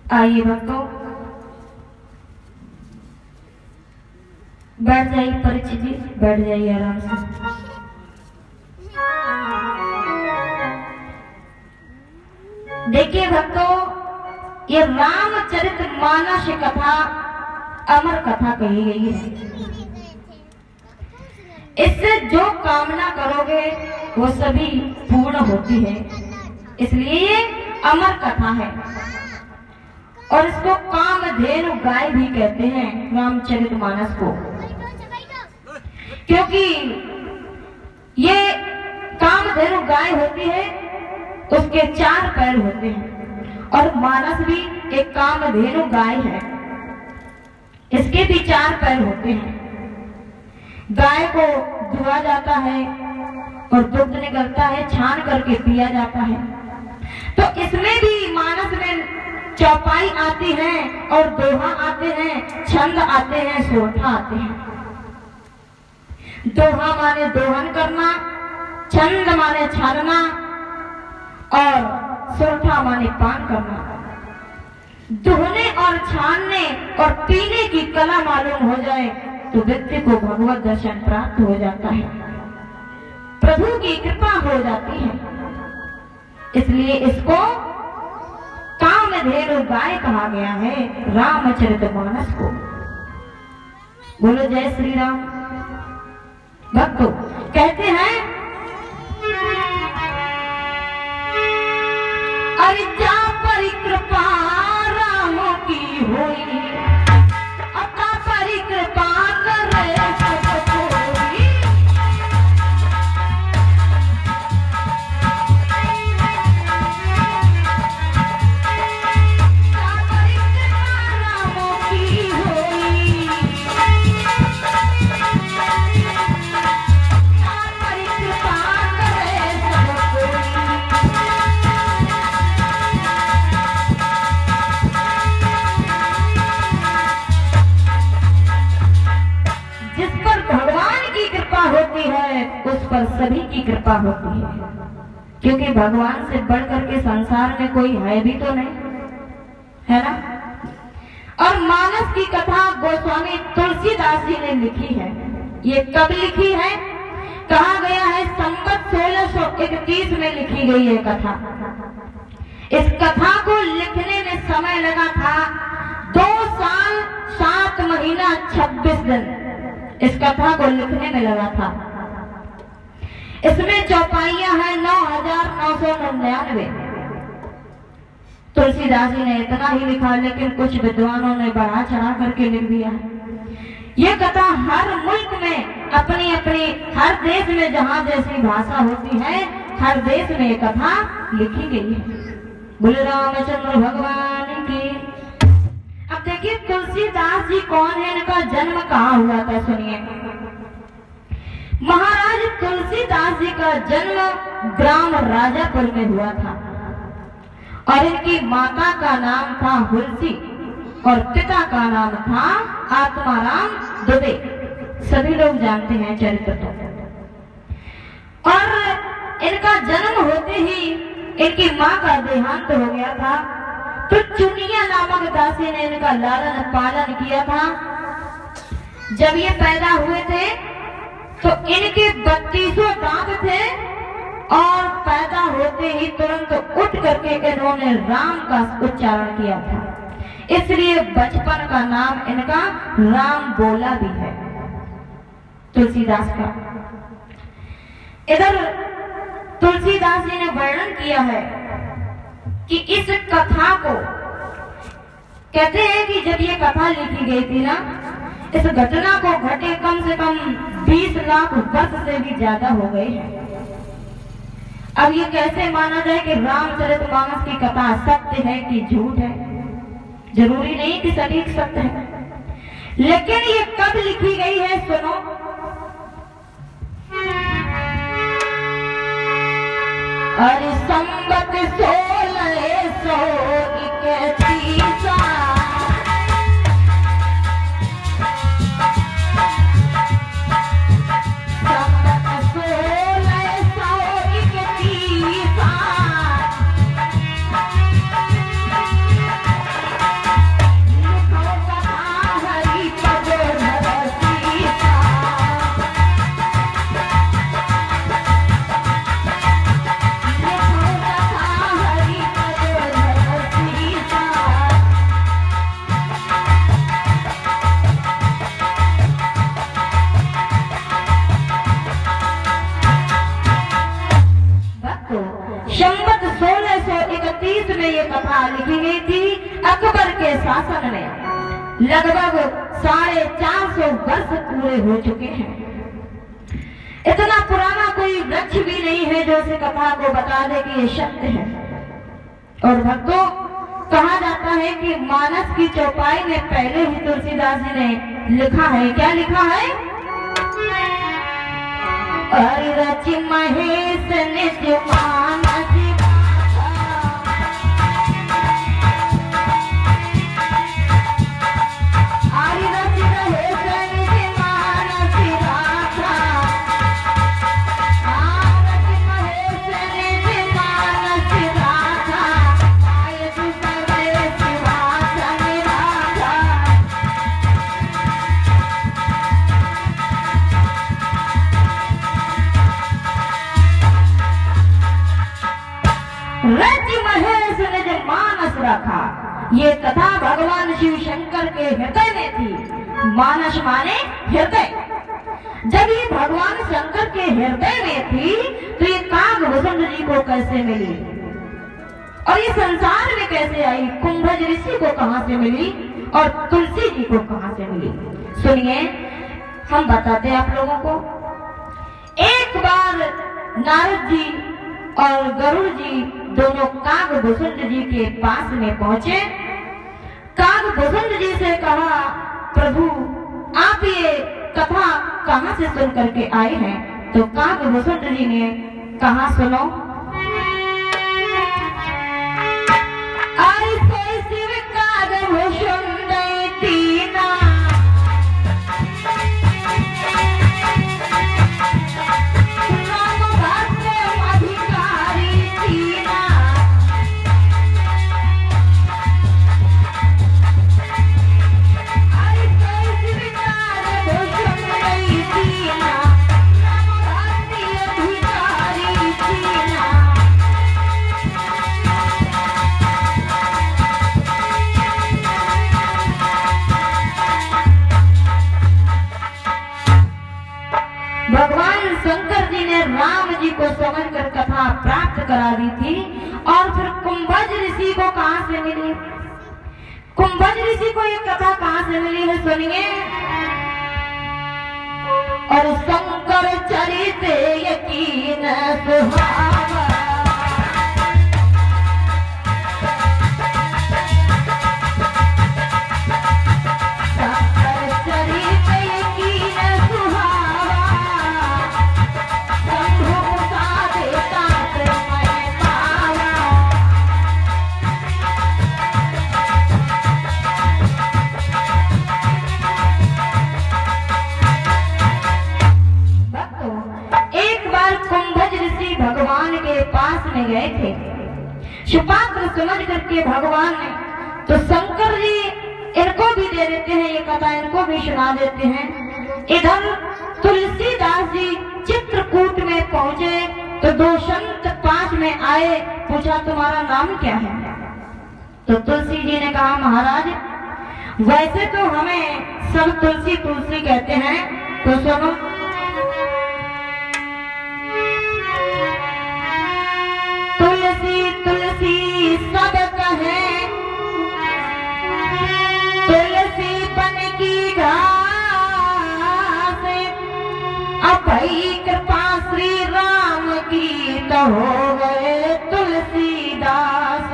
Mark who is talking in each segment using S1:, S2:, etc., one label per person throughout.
S1: आइए भक्तों, बैठ जाइए। परीक्षित जी बैठ जाइए आराम से। देखिए भक्तों, ये रामचरितमानस कथा अमर कथा कही गई है। इससे जो कामना करोगे वो सभी पूर्ण होती है, इसलिए ये अमर कथा है। और इसको कामधेनु गाय भी कहते हैं, रामचरितमानस को, क्योंकि ये कामधेनु गाय होती है, उसके 4 पैर होते हैं। और मानस भी एक कामधेनु गाय है, इसके भी 4 पैर होते हैं। गाय को धुआ जाता है और दूध निकलता है, छान करके पिया जाता है। तो इसमें भी मानस में चौपाई आती है और दोहा आते हैं, छंद आते हैं, सोरठा आते हैं। दोहा माने दोहन करना, छंद माने छानना और सोरठा माने पान करना। दोहने और छानने और पीने की कला मालूम हो जाए तो व्यक्ति को भगवत दर्शन प्राप्त हो जाता है, प्रभु की कृपा हो जाती है। इसलिए इसको कामधेनु गाय कहा गया है, रामचरितमानस को। बोलो जय श्री राम। भक्तों कहते हैं, अरे जा परिकृपा राम की हुई, अता परिकृपा करे सब कोई। उस पर सभी की कृपा होती है, क्योंकि भगवान से बढ़कर के संसार में कोई है भी तो नहीं, है ना। और मानस की कथा गोस्वामी तुलसीदास जी ने लिखी है। ये कब लिखी है? कहा गया है संवत 1631 में लिखी गई है कथा। इस कथा को लिखने में समय लगा था 2 साल 7 महीना 26 दिन। इस कथा को लिखने में लगा था। इसमें चौपाइयां हैं 9999। तुलसीदास जी ने इतना ही लिखा, लेकिन कुछ विद्वानों ने बढ़ा चढ़ा करके लिख दिया। ये कथा हर मुल्क में अपनी अपनी, हर देश में जहां जैसी भाषा होती है, हर देश में ये कथा लिखी गई है। बोले रामचंद्र भगवान की। अब देखिए तुलसीदास जी कौन है, इनका जन्म कहाँ हुआ था, सुनिए। महाराज तुलसीदास जी का जन्म ग्राम राजापुर में हुआ था और इनकी माता का नाम था हुलसी और पिता का नाम था आत्माराम दुबे। सभी लोग जानते हैं चरित्र तो। और इनका जन्म होते ही इनकी माँ का देहांत हो गया था, तो चुनिया नामक दासी ने इनका लालन पालन किया था। जब ये पैदा हुए थे तो इनके 32 दांत थे और पैदा होते ही तुरंत उठ करके इन्होंने राम का उच्चारण किया था, इसलिए बचपन का नाम इनका राम बोला भी है, तुलसीदास का। इधर तुलसीदास जी ने वर्णन किया है कि इस कथा को कहते हैं कि जब ये कथा लिखी गई थी ना, इस घटना को घटे कम से कम 20 लाख वर्ष से भी ज्यादा हो गए हैं। अब ये कैसे माना जाए कि रामचरितमानस की कथा सत्य है कि झूठ है? जरूरी नहीं कि सटीक सत्य है, लेकिन ये कब लिखी गई है सुनो। अरे संवत 1631 1631 1930 में ये कथा लिखी गई थी अकबर के शासन में। लगभग 450 वर्ष पूरे हो चुके हैं। इतना पुराना कोई वृक्ष भी नहीं है जो इस कथा को बता दे कि ये सत्य है। और भक्तों, कहा जाता है कि मानस की चौपाई में पहले ही तुलसीदास जी ने लिखा है। क्या लिखा है? रच महेश निज मानस रखा। ये कथा भगवान शिव शंकर के हृदय में थी। मानस माने हृदय। जब ये भगवान शंकर के हृदय में थी तो ये कागभूषण जी को कैसे मिली और ये संसार में कैसे आई? कुंभज ऋषि को कहां से मिली और तुलसी जी को कहां से मिली? सुनिए, हम बताते हैं आप लोगों को। एक बार नारद जी और गरुड़ जी दोनों कागभूषण जी के पास में पहुंचे। कागभूषण जी से कहा, प्रभु आप ये कथा कहां से सुन करके आए हैं? तो कागभूषण जी ने कहा, सुनो। ऐसे शिव कागभूषण तीना को समझकर कथा प्राप्त करा दी थी। और फिर कुंभज ऋषि को कहां से मिली? कुंभज ऋषि को ये कथा कहां से मिली है? सुनिए। और शंकर चरित यकीन सुहावा, भगवान के पास में गए थे सुपात्र समझ करके भगवान ने। तो शंकर जी इनको भी दे देते हैं ये कथा, इनको भी सुना देते हैं। इधर तुलसीदास जी चित्रकूट में पहुंचे तो दो संत पास में आए, पूछा तुम्हारा नाम क्या है? तो तुलसी जी ने कहा, महाराज वैसे तो हमें सब तुलसी तुलसी कहते हैं, तो सुनो। तुलसी तुलसी सब कहे, तुलसी बन की घास, अब भई कृपा श्री राम की तो हो गए तुलसीदास।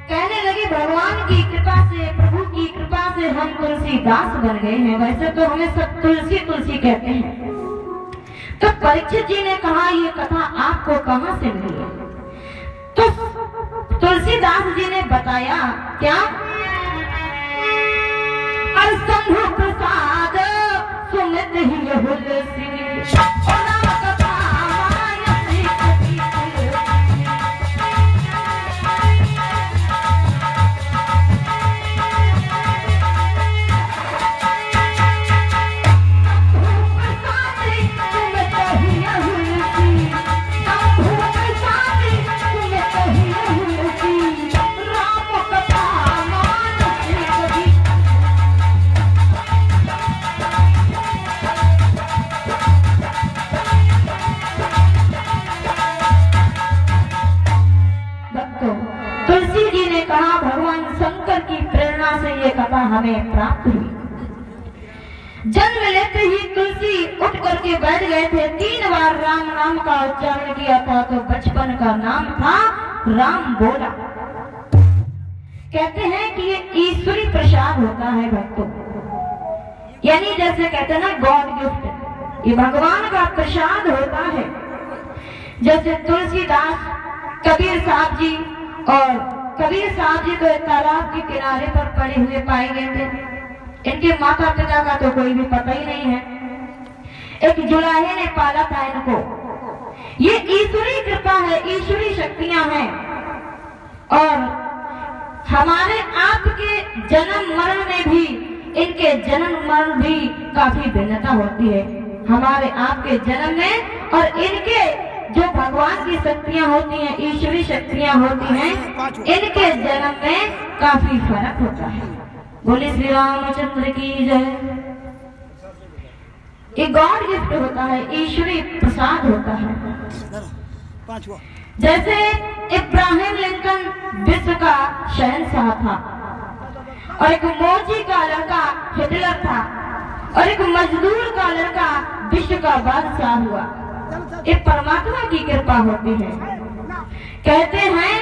S1: कहने लगे भगवान की कृपा से, प्रभु की कृपा से हम तुलसीदास बन गए हैं, वैसे तो हमें सब तुलसी तुलसी कहते हैं। तो परीक्षित जी ने कहा, ये कथा आपको कहां से मिली है? तो तुलसीदास जी ने बताया, क्या? शंभु प्रसाद सुमित ही हुलसी मर्यादा हमें प्राप्त हुई। जन्म लेते ही तुलसी उठ करके बैठ गए थे। 3 बार राम नाम का उच्चारण किया था तो बचपन का नाम था राम बोला। कहते हैं कि ये ईश्वरी प्रसाद होता है भक्तों, यानी जैसे कहते हैं ना गॉड गिफ्ट, ये भगवान का प्रसाद होता है। जैसे तुलसीदास, कबीर साहब जी, और कबीर साहब जी तो एक तालाब के किनारे पर पड़े हुए पाए गए थे। इनके माता पिता का तो कोई भी पता ही नहीं है। एक जुलाहे ने पाला था इनको। ये ईश्वरी कृपा है, ईश्वरी शक्तियां हैं। और हमारे आपके जन्म मरण में भी, इनके जन्म मरण भी काफी भिन्नता होती है। हमारे आपके जन्म में और इनके जो भगवान की शक्तियां होती हैं, ईश्वरी शक्तियां होती हैं, इनके जन्म में काफी फर्क होता है। बोले श्री रामचंद्र की जय। ये गॉड गिफ्ट होता है, ईश्वरी प्रसाद होता है। जैसे इब्राहिम लिंकन विश्व का शहंशाह था, और एक मौजी का लड़का हिटलर था, और एक मजदूर का लड़का विश्व का बादशाह हुआ। ये परमात्मा की कृपा होती है। कहते हैं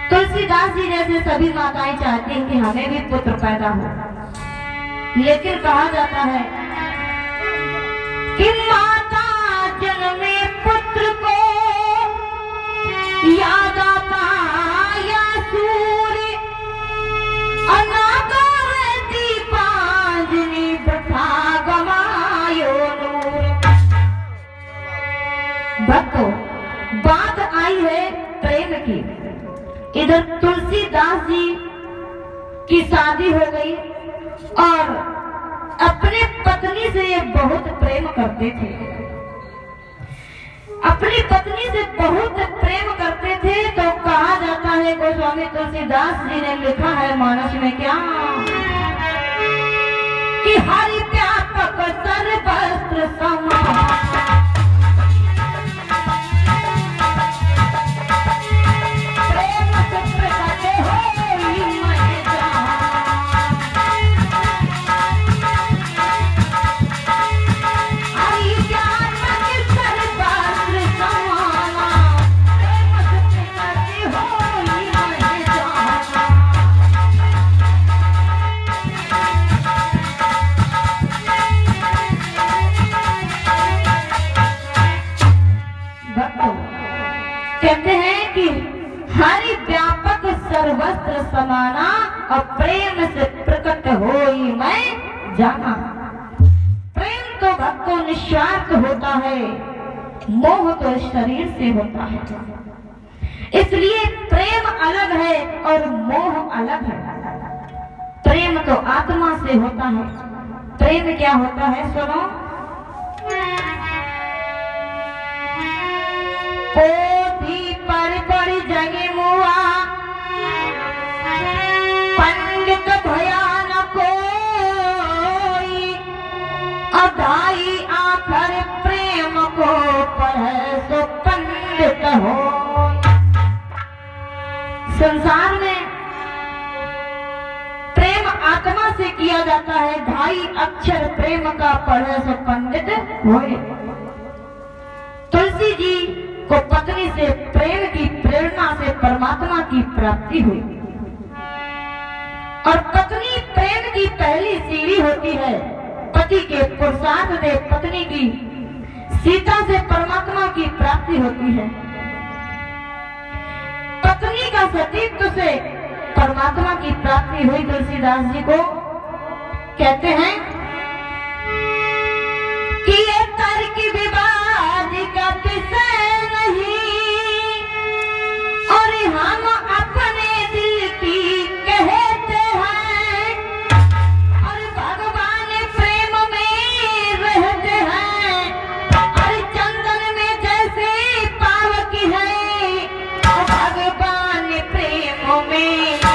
S1: तुलसीदास जी जैसे सभी माताएं चाहती हैं कि हमें भी पुत्र पैदा हो, लेकिन कहा जाता है कि माता जन्मे पुत्र को याद आता या सूर्य, अनागर दीपांजलि प्रथा गवायो नूर। भक्तों, बात आई है प्रेम की। इधर तुलसीदास जी की शादी हो गई और अपने पत्नी से ये बहुत प्रेम करते थे। अपनी पत्नी से बहुत प्रेम करते थे। तो कहा जाता है, गोस्वामी तुलसीदास जी ने लिखा है मानस में क्या, कि हरि व्यापक सर्वस्त्र समान, कहते हैं कि हरि व्यापक सर्वस्त्र समाना, और प्रेम से प्रकट होई मैं जाना। प्रेम तो भक्तों निस्वार्थ होता है, मोह तो शरीर से होता है। इसलिए प्रेम अलग है और मोह अलग है। प्रेम तो आत्मा से होता है। प्रेम क्या होता है सुनो, पोथी पर बड़ी जगे मुआ, पंडित भयान कोई, अधाई आखर प्रेम को पढ़े सो पंडित हो। संसार में प्रेम आत्मा से किया जाता है, ढाई अक्षर प्रेम का पढ़े सो पंडित होए। तुलसी जी को पत्नी से प्रेम की प्रेरणा से परमात्मा की प्राप्ति हुई। और पत्नी प्रेम की पहली सीढ़ी होती है। पति के पुरुषार्थ से पत्नी की, सीता से परमात्मा की प्राप्ति होती है। पत्नी का सतीत्व से परमात्मा की प्राप्ति हुई तुलसीदास जी को। कहते हैं कि ये तर्क विवाद का विषय नहीं, और हम अपने दिल की कहते हैं, और भगवान प्रेम में रहते हैं, और चंदन में जैसे पावक है, और भगवान प्रेम में रहते हैं।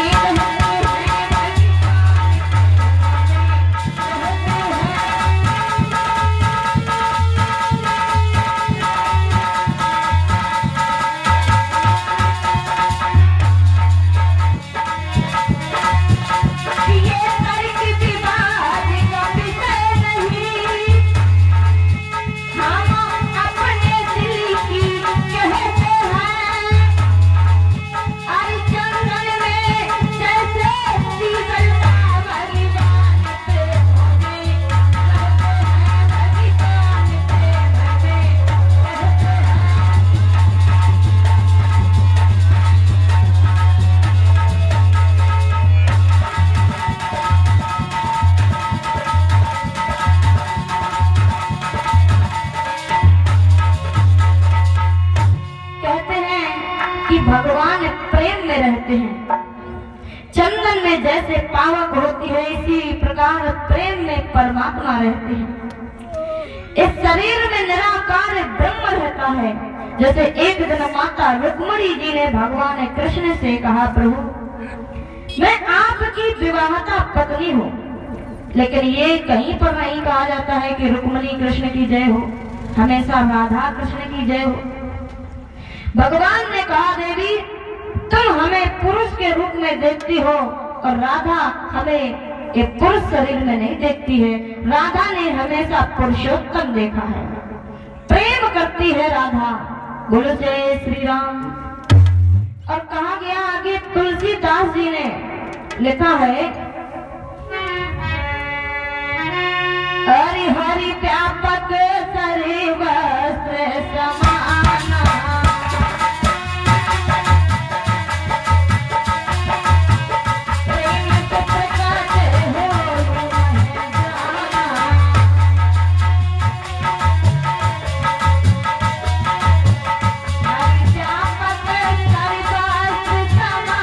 S1: रहते हैं। चंदन में जैसे पावक होती है, इसी प्रकार प्रेम में परमात्मा रहते हैं। इस शरीर में निराकार ब्रह्म रहता है। जैसे एक दिन माता रुक्मिणी जी ने भगवान कृष्ण से कहा, प्रभु मैं आपकी विवाहता पत्नी हूँ, लेकिन ये कहीं पर नहीं कहा जाता है कि रुक्मिणी कृष्ण की जय हो, हमेशा राधा कृष्ण की जय हो। भगवान ने कहा, देवी तुम हमें पुरुष के रूप में देखती हो और राधा हमें एक पुरुष शरीर में नहीं देखती है। राधा ने हमेशा पुरुषोत्तम देखा है, प्रेम करती है राधा। बोलो जय श्री राम। और कहा गया आगे, तुलसीदास जी ने लिखा है, हरि हरि व्यापक सर्वत्र समाना, प्रेम से प्रकट हो जाना। हरि व्यापक सर्वत्र समाना,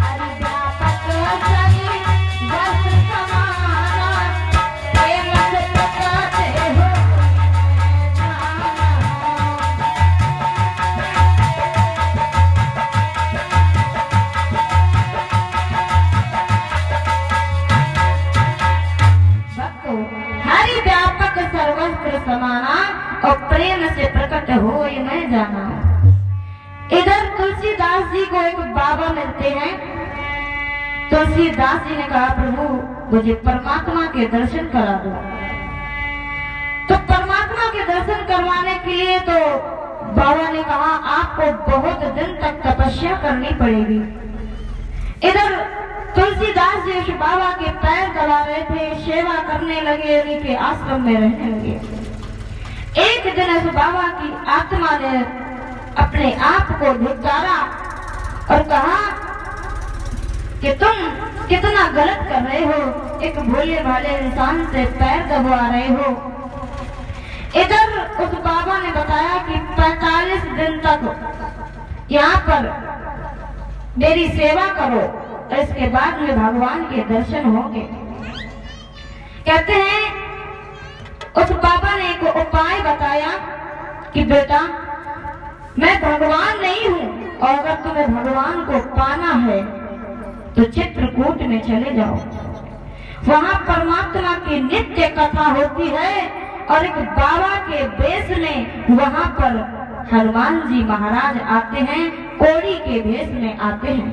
S1: हरि व्यापक सर्वत्र समाना, प्रेम से प्रकट हो जाना। भक्तो, हरि व्यापक सर्वत्र समाना और प्रेम से प्रकट हो ये मैं जाना। इधर तुलसीदास जी को एक बाबा मिलते हैं। तुलसीदास जी ने कहा, प्रभु मुझे परमात्मा के दर्शन करा दो। तो परमात्मा के दर्शन करवाने के लिए तो बाबा ने कहा, आपको बहुत दिन तक तपस्या करनी पड़ेगी। इधर तुलसीदास जी उस बाबा के पैर दबा रहे थे, सेवा करने लगे, उन्हीं के आश्रम में रहने लगे। एक दिन उस बाबा की आत्मा ने अपने आप को धिक्कारा और कहा कि तुम कितना गलत कर रहे हो, एक भोले भाले इंसान से पैर दबा रहे हो। इधर उस बाबा ने बताया कि 45 दिन तक यहाँ पर मेरी सेवा करो और इसके बाद में भगवान के दर्शन होंगे। कहते हैं उस बाबा ने एक उपाय बताया कि बेटा मैं भगवान नहीं हूँ, और अगर तुम्हें भगवान को पाना है तो चित्रकूट में चले जाओ। वहाँ परमात्मा की नित्य कथा होती है और एक बाबा के वेश में वहाँ पर हनुमान जी महाराज आते हैं, कोड़ी के वेश में आते हैं।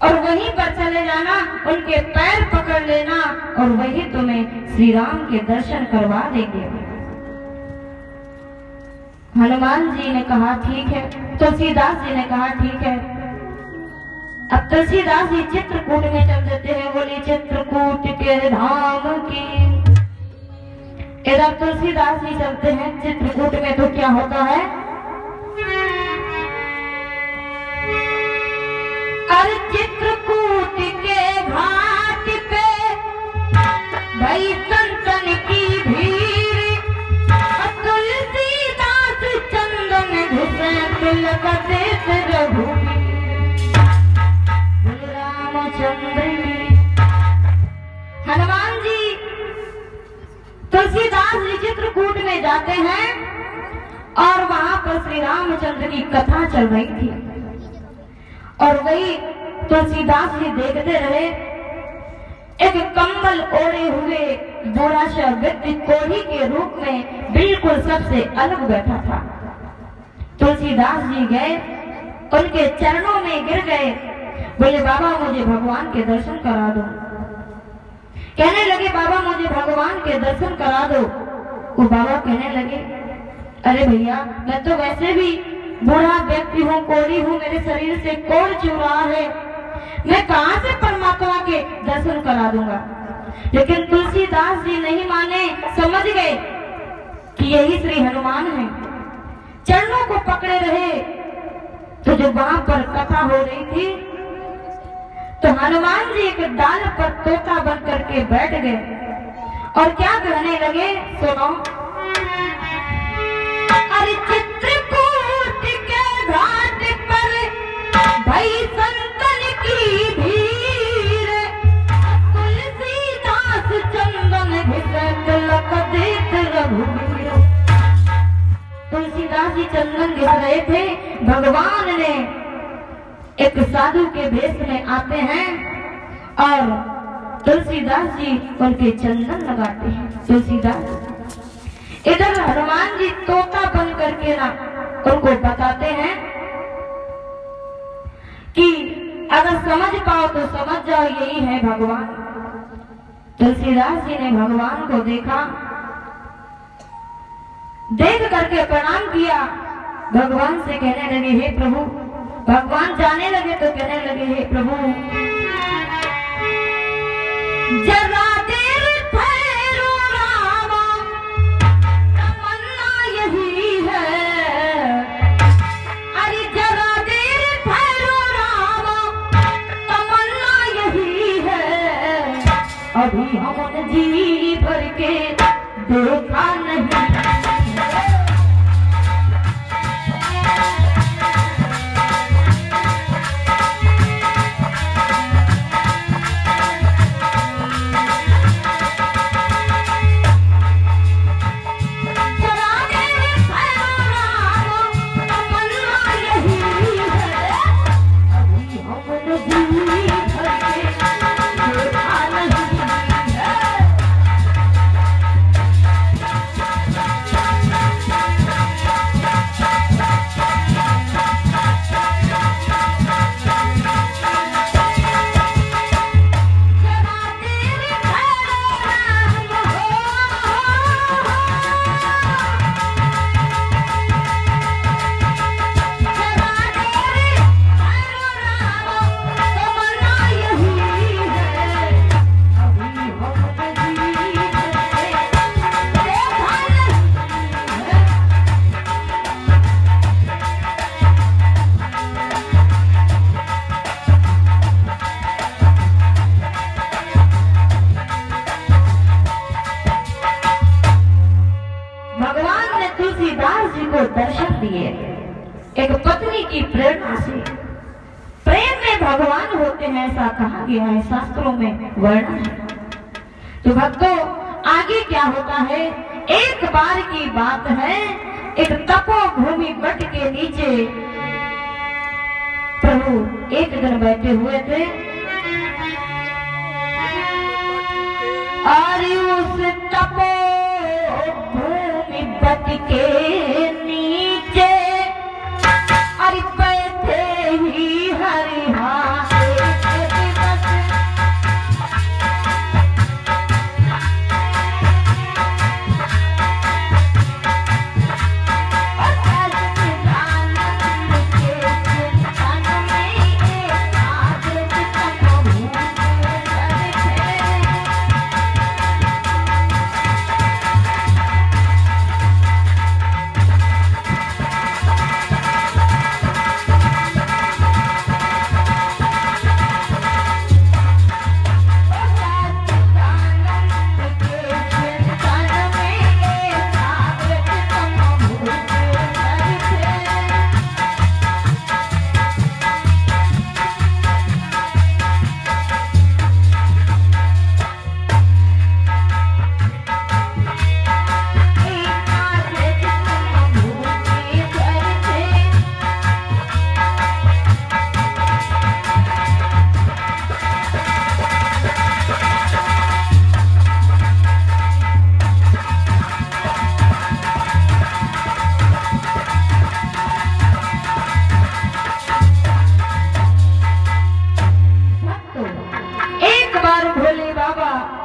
S1: और वहीं पर चले जाना, उनके पैर पकड़ लेना और वही तुम्हें श्री राम के दर्शन करवा देंगे। हनुमान जी ने कहा ठीक है, तुलसीदास जी ने कहा ठीक है। अब तुलसीदास जी चित्रकूट में चल देते हैं। बोली चित्रकूट के धाम की। इधर तुलसीदास जी चलते हैं चित्रकूट में, तो क्या होता है, अरे चित्रकूट के घाट पे भाई संतन की भीड़, तुलसीदास चंदन घुसे तिलकते रघुवीर, रामचंद्र की। हनुमान जी तुलसीदास जी चित्रकूट में जाते हैं और वहां पर श्री रामचंद्र की कथा चल रही थी और वही तुलसीदास जी देखते रहे। एक कंबल ओढ़े हुए बूढ़ा सा व्यक्ति कोढ़ी के रूप में बिल्कुल सबसे अलग बैठा था। तुलसीदास जी गए, उनके चरणों में गिर गए, बोले बाबा मुझे भगवान के दर्शन करा दो। कहने लगे बाबा मुझे भगवान के दर्शन करा दो। वो बाबा कहने लगे अरे भैया मैं तो वैसे भी बूढ़ा व्यक्ति हूँ, कोढ़ी हूँ, मेरे शरीर से कोढ़ चू रहा है, मैं कहाँ से परमात्मा के दर्शन करा दूंगा। लेकिन तुलसीदास जी नहीं माने, समझ गए कि यही श्री हनुमान है। चरणों को पकड़े रहे। तो जब वहां पर कथा हो रही थी तो हनुमान जी एक डाल पर तोता बन करके बैठ गए और क्या कहने लगे, सुनो। अरे चित्रकूट के घाट पर तुलसीदास जी चंदन घिस रहे थे, भगवान ने एक साधु के भेष में आते हैं और तुलसीदास जी उनके चंदन लगाते हैं। तुलसीदास इधर हनुमान जी तोता बन करके ना उनको बताते हैं कि अगर समझ पाओ तो समझ जाओ, यही है भगवान। तुलसीदास जी ने भगवान को देखा, देख करके प्रणाम किया, भगवान से कहने लगे हे प्रभु। भगवान जाने लगे तो कहने लगे हे प्रभु, जरा देर ठहरो रामा, तमन्ना यही है। अरे जरा देर ठहरो रामा, तमन्ना यही है। अभी हमने जी भर के देखा नहीं। दर्शन दिए। एक पत्नी की प्रेरणा से प्रेम में भगवान होते हैं, ऐसा कहा गया है, शास्त्रों में वर्णन है। तो भक्तों आगे क्या होता है, एक बार की बात है, एक तपोभूमि वट के नीचे प्रभु एक दिन बैठे हुए थे और उस तपोभूमि वट के नीचे अरे बैठे ही हरिहा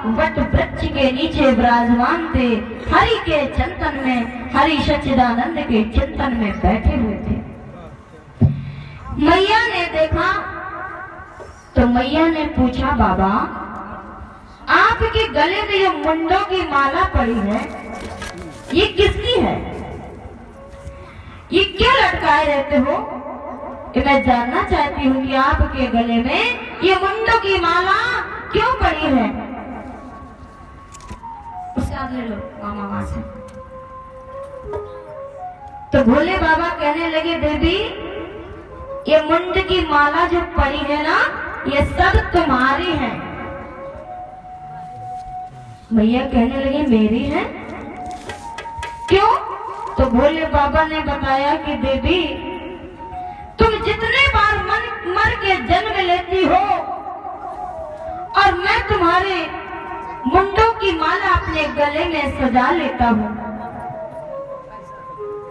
S1: वट वृक्ष के नीचे विराजमान थे, हरि के चिंतन में, हरि सच्चिदानंद के चिंतन में बैठे हुए थे। मैया ने देखा तो मैया ने पूछा, बाबा आपके गले में जो मुंडों की माला पड़ी है ये किसकी है, ये क्यों लटकाए रहते हो? मैं जानना चाहती हूँ कि आपके गले में ये मुंडों की माला क्यों पड़ी है। ले लो मामा वहां से। तो भोले बाबा कहने लगे, देवी ये मुंड की माला जो पड़ी है ना, ये सब तुम्हारी है। मैया कहने लगी, मेरी है? क्यों? तो भोले बाबा ने बताया कि देवी, तुम जितने बार मर के जन्म लेती हो और मैं तुम्हारे मुंडों की माला अपने गले में सजा लेता हूँ।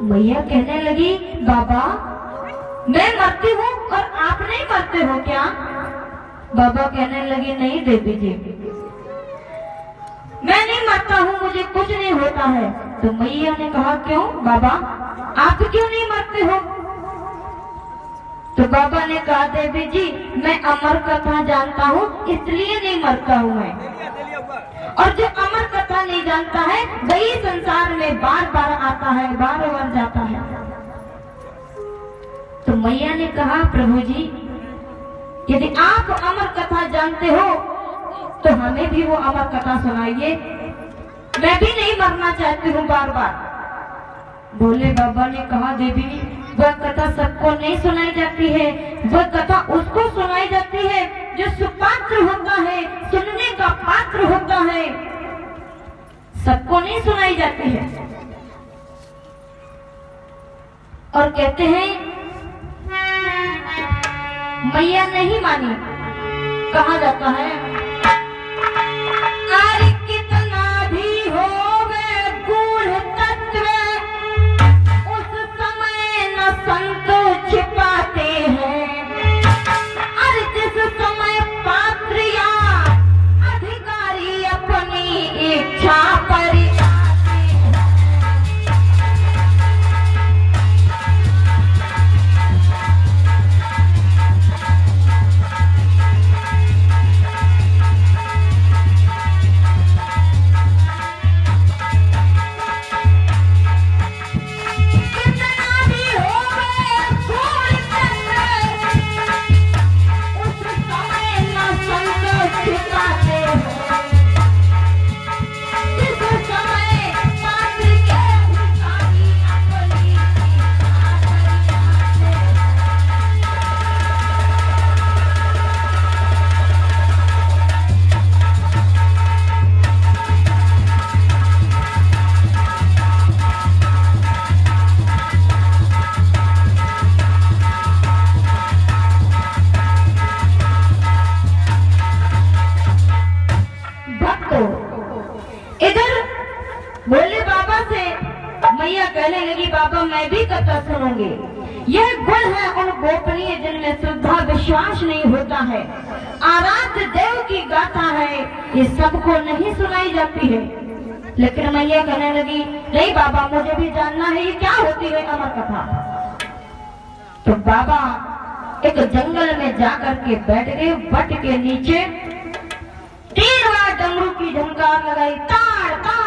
S1: मैया कहने लगी, बाबा मैं मरती हूँ और आप नहीं मरते हो क्या? बाबा कहने लगे, नहीं देवी जी, मैं नहीं मरता हूँ, मुझे कुछ नहीं होता है। तो मैया ने कहा, क्यों बाबा, आप क्यों नहीं मरते हो? तो बाबा ने कहा, देवी जी मैं अमर कथा जानता हूँ इसलिए नहीं मरता हूँ मैं, और जो अमर कथा नहीं जानता है वही संसार में बार बार आता है, बार बार जाता है। तो मैया ने कहा, प्रभु जी यदि आप अमर कथा जानते हो तो हमें भी वो अमर कथा सुनाइए, मैं भी नहीं मरना चाहती हूँ बार बार। भोले बाबा ने कहा, देवी वह कथा सबको नहीं सुनाई जाती है, वह कथा उसको सुनाई जाती है जो सुपात्र होता है, सुनने का पात्र होता है, सबको नहीं सुनाई जाती है। और कहते हैं मैया नहीं मानी। कहा जाता है, अरे कितना भी हो गए गूढ़ तत्व उस समय न संत छिपाते हैं, और जिस समय पात्र या अधिकारी अपनी इच्छा पर मैया कहने लगी, बाबा मैं भी कथा सुनूंगी। यह गुण है उन गोपनीय जिनमें श्रद्धा विश्वास नहीं होता है, आराध्य देव की गाथा है, ये सबको नहीं सुनाई जाती है। लेकिन मैया कहने लगी, नहीं बाबा मुझे भी जानना है ये क्या होती है अमर कथा। तो बाबा एक जंगल में जाकर के बैठ गए, वट के नीचे 3 बार डमरू की झनकार लगाई, ताड़ ताड़।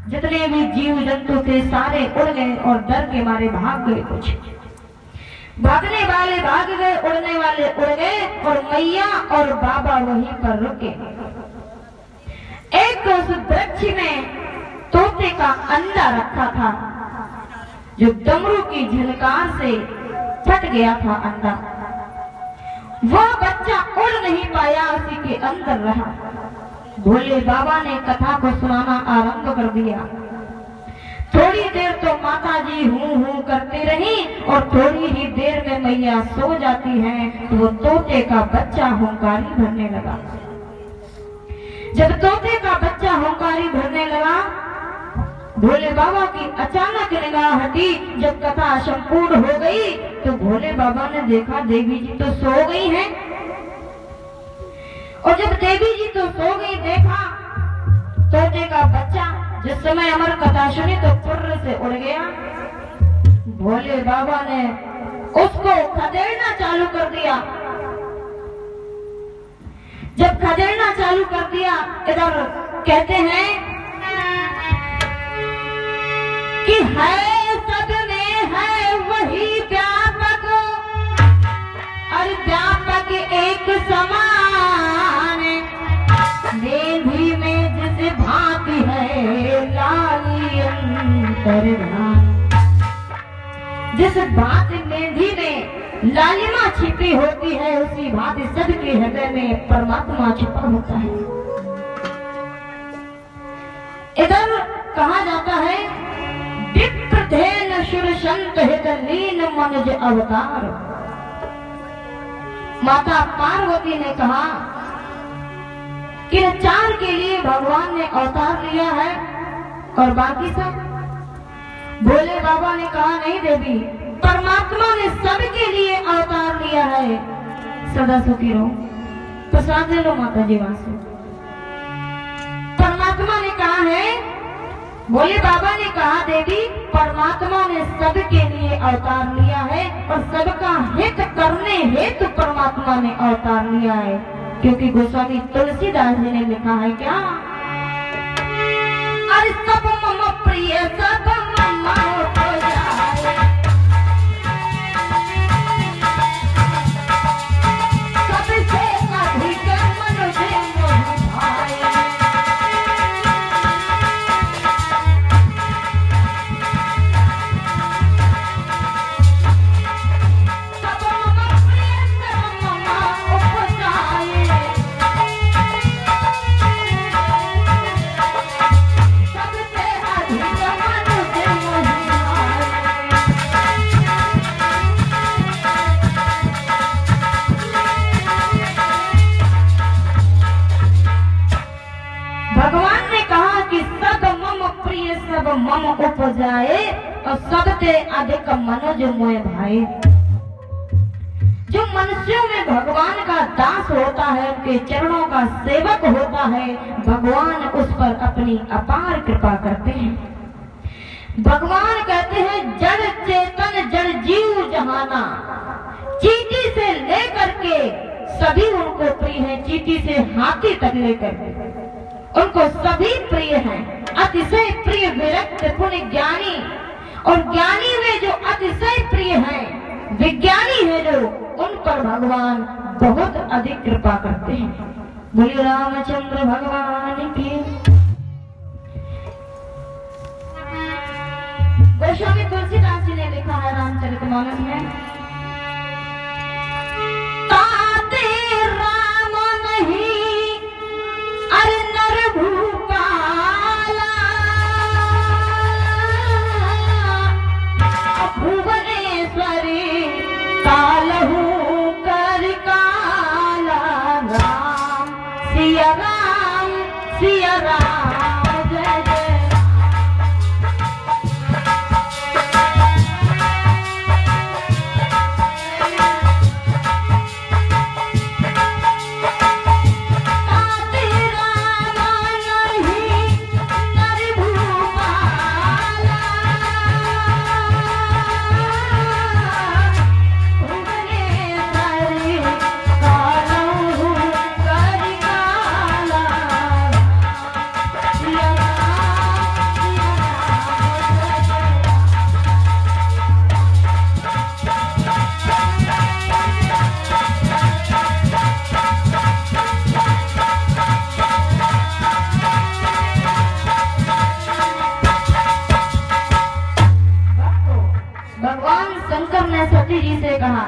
S1: जितने भी जीव जंतु थे सारे उड़ गए और डर के मारे भाग गए। कुछ भागने वाले भाग गए, उड़ने वाले उड़ गए, और मैया और बाबा वहीं पर रुके। एक उस वृक्ष में तोते का अंडा रखा था, जो डमरू की झनकार से फट गया था अंडा। वह बच्चा उड़ नहीं पाया, उसी के अंदर रहा। भोले बाबा ने कथा को सुनाना आरंभ कर दिया। थोड़ी देर तो माता जी हूँ करती रही, और थोड़ी ही देर में मैया सो जाती हैं, तो वो तोते का बच्चा हुंकारी भरने लगा। जब तोते का बच्चा हुंकारी भरने लगा, भोले बाबा की अचानक निगाह हटी। जब कथा संपूर्ण हो गई तो भोले बाबा ने देखा देवी जी तो सो गई हैं, और जब देवी जी तो सो गई, देखा तोते का बच्चा जिस समय अमर कथा सुनी तो फुर्र से उड़ गया। भोले बाबा ने उसको खदेड़ना चालू कर दिया। जब खदेड़ना चालू कर दिया, इधर कहते हैं कि है सब में है वही व्यापक, और व्यापक एक समान, मेधी में जिस भांति है लाली अंतर्धान। जिस भांति मेधी में लालिमा छिपी होती है, उसी भांति सबके हृदय में परमात्मा छिपा होता है। इधर कहा जाता है सुर संत हित लीन मनुज अवतार। माता पार्वती ने कहा कि चार के लिए भगवान ने अवतार लिया है और बाकी सब। भोले बाबा ने कहा नहीं देवी, परमात्मा ने सबके लिए अवतार लिया है। सदा सुखी रहो, प्रसाद ले लो माता जी वहां से। परमात्मा ने कहा है, भोले बाबा ने कहा देवी परमात्मा ने सबके लिए अवतार लिया है और सबका हित करने हेतु परमात्मा ने अवतार लिया है। क्योंकि गोस्वामी तुलसीदास जी ने लिखा है क्या, अरे सब मम प्रिय सब मम हो जाए, सबसे अधिक मनुज मोहि भाए। भगवान ने कहा कि सब मम प्रिय सब मम उपजाए और सबसे अधिक मनुज मोहि भाए। जो मनुष्यों में भगवान का दास होता है, उनके चरणों का सेवक होता है, भगवान उस पर अपनी अपार कृपा करते हैं। भगवान कहते हैं जड़ चेतन जड़ जीव जहाना, चींटी से लेकर के सभी उनको प्रिय है, चींटी से हाथी तक लेकर उनको सभी प्रिय हैं। अतिशय प्रिय विरक्त पुण्य ज्ञानी, और ज्ञानी में जो अतिशय प्रिय हैं, विज्ञानी है जो, उन पर भगवान बहुत अधिक कृपा करते हैं। बोलिए रामचंद्र भगवान की। गोस्वामी तुलसीदास जी ने लिखा है रामचरितमानस में, ताते राम नहीं अरे नर भूपाला, भुवनेश्वरी कालहू कर काला, राम सिया राम सिया राम जय जय। सती जी से कहा,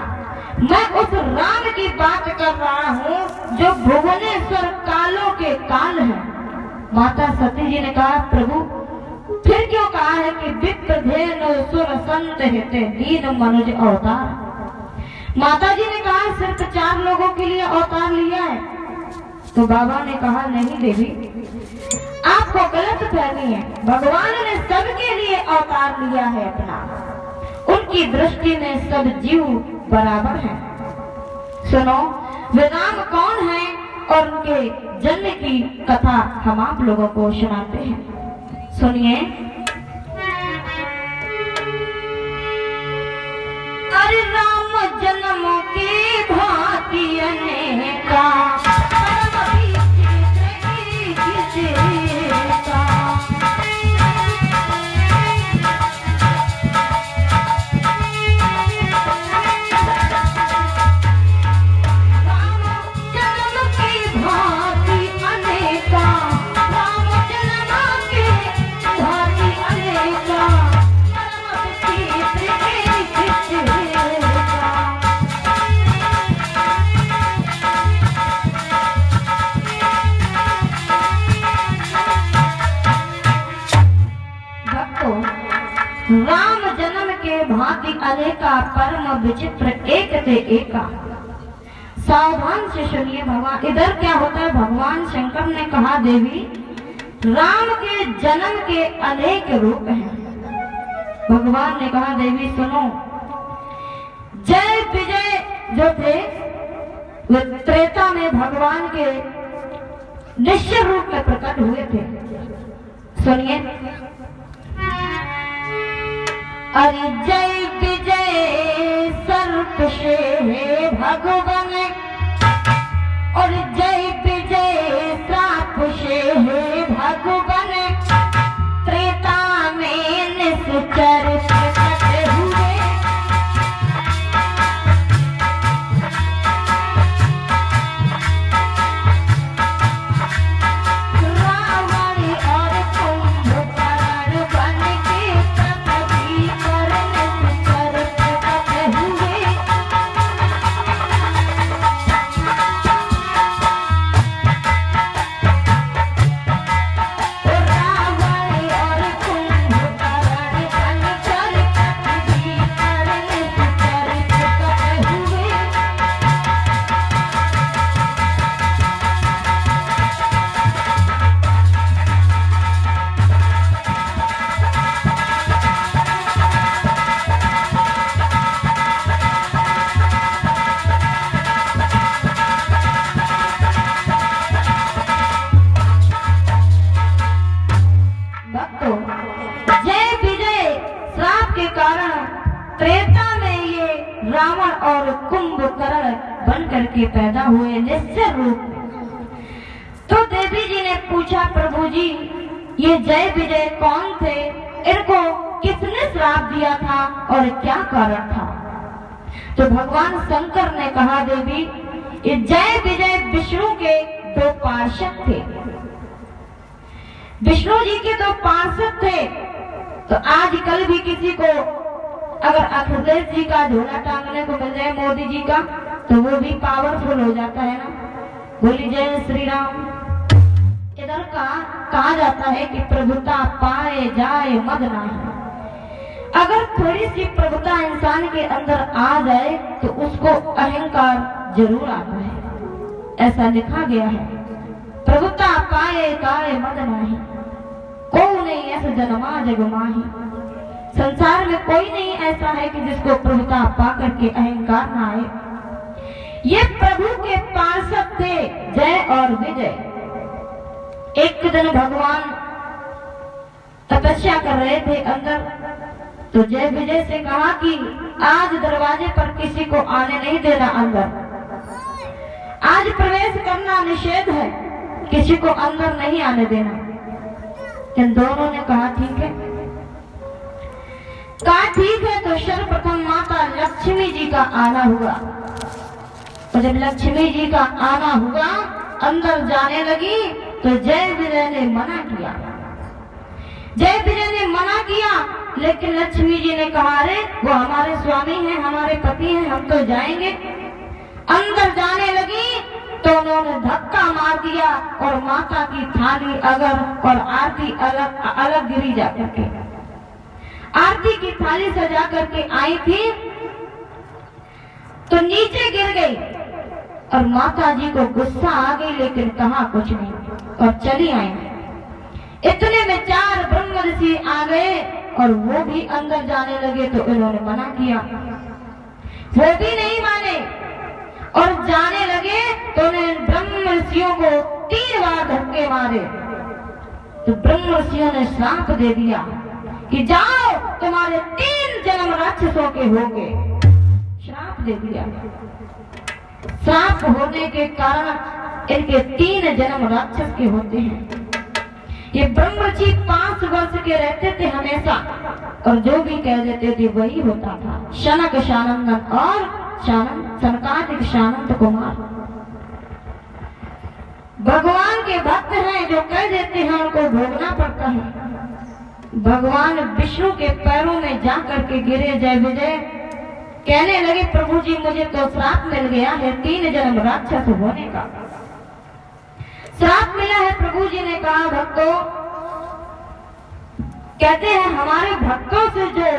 S1: मैं उस राम की बात कर रहा हूँ जो भुवनेश्वर कालों के काल है। माता सती जी ने कहा, प्रभु फिर क्यों कहा है कि विप्र धेनु सुर संत हिते दीन मनुज अवतार। माता जी ने कहा सिर्फ 4 लोगों के लिए अवतार लिया है। तो बाबा ने कहा नहीं देवी, आपको गलत फहमी है, भगवान ने सबके लिए अवतार लिया है अपना। उनकी दृष्टि में सब जीव बराबर हैं। सुनो वे राम कौन है और उनके जन्म की कथा हम आप लोगों को सुनाते हैं। सुनिए। अरे राम जन्म की भांति अनेका, राम जन्म के भांति अनेका परम विचित्र एक ते एका। सावधान से सुनिए भगवान, इधर क्या होता है। भगवान शंकर ने कहा देवी राम के जन्म के अनेक रूप हैं। भगवान ने कहा देवी सुनो, जय विजय जो थे वो त्रेता में भगवान के निश्चय रूप में प्रकट हुए थे। सुनिए, अरे जय विजय सर्प से भगवान और जय विजय श्राप से भगवान त्रेता में निश्चर प्रकट हुए। रावण और कुंभकर्ण बन करके पैदा हुए निश्चय रूप। तो देवी जी ने पूछा प्रभु जी ये जय विजय कौन थे, इनको किसने श्राप दिया था और क्या कारण था। तो भगवान शंकर ने कहा देवी ये जय विजय विष्णु के दो पार्षद थे। विष्णु जी के दो पार्षद थे। तो आजकल भी किसी को अगर अखिलेश जी का झोला टांगने को मिल जाए मोदी जी का तो वो भी पावरफुल हो जाता है ना। बोली जय श्री राम। इधर कहा जाता है कि प्रभुता पाए जाए मद नाही। अगर थोड़ी सी प्रभुता इंसान के अंदर आ जाए तो उसको अहंकार जरूर आता है, ऐसा लिखा गया है। प्रभुता पाए जाए मद नाही, को नहीं ऐसा जन्मा जग माही। संसार में कोई नहीं ऐसा है कि जिसको प्रभुता पा करके अहंकार ना आए। ये प्रभु के पार्षद थे जय और विजय। एक दिन भगवान तपस्या कर रहे थे अंदर, तो जय विजय से कहा कि आज दरवाजे पर किसी को आने नहीं देना अंदर, आज प्रवेश करना निषेध है, किसी को अंदर नहीं आने देना। इन दोनों ने कहा ठीक है। कहा ठीक है। तो सर्वप्रथम माता लक्ष्मी जी का आना हुआ और जब लक्ष्मी जी का आना हुआ अंदर जाने लगी तो जय विजय ने मना किया। जय विजय ने मना किया लेकिन लक्ष्मी जी ने कहा अरे वो हमारे स्वामी हैं, हमारे पति हैं, हम तो जाएंगे। अंदर जाने लगी तो उन्होंने धक्का मार दिया और माता की थाली अगर और आरती अलग अलग गिरी जाकर के। आरती की थाली सजा करके आई थी तो नीचे गिर गई और माता जी को गुस्सा आ गई लेकिन कहा कुछ नहीं और चली आई। इतने में 4 ब्रह्म ऋषि आ गए और वो भी अंदर जाने लगे तो इन्होंने मना किया, वो भी नहीं माने और जाने लगे तो उन्हें ब्रह्म ऋषियों को 3 बार धक्के मारे। तो ब्रह्म ऋषियों ने श्राप दे दिया कि जाओ तुम्हारे 3 जन्म राक्षसों के होंगे। श्राप दे दिया। श्राप होने के कारण इनके 3 जन्म राक्षस के होते हैं। ये ब्रह्मर्षि 5 वर्ष के रहते थे हमेशा और जो भी कह देते थे वही होता था। शनक शानंदन और सनकादिक शानंद कुमार भगवान के भक्त हैं, जो कह देते हैं उनको भोगना पड़ता है। भगवान विष्णु के पैरों में जा करके गिरे जय विजय, कहने लगे प्रभु जी मुझे तो श्राप मिल गया है 3 जन्म राक्षस होने का श्राप मिला है। प्रभु जी ने कहा भक्तों, कहते हैं हमारे भक्तों से जो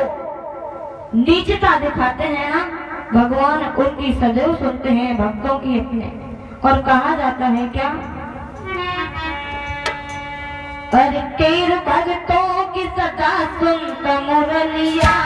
S1: नीचता दिखाते हैं ना, भगवान उनकी सदैव सुनते हैं भक्तों की अपने। और कहा जाता है क्या, पर केर भक्तों की सदा सुनता मुरलिया,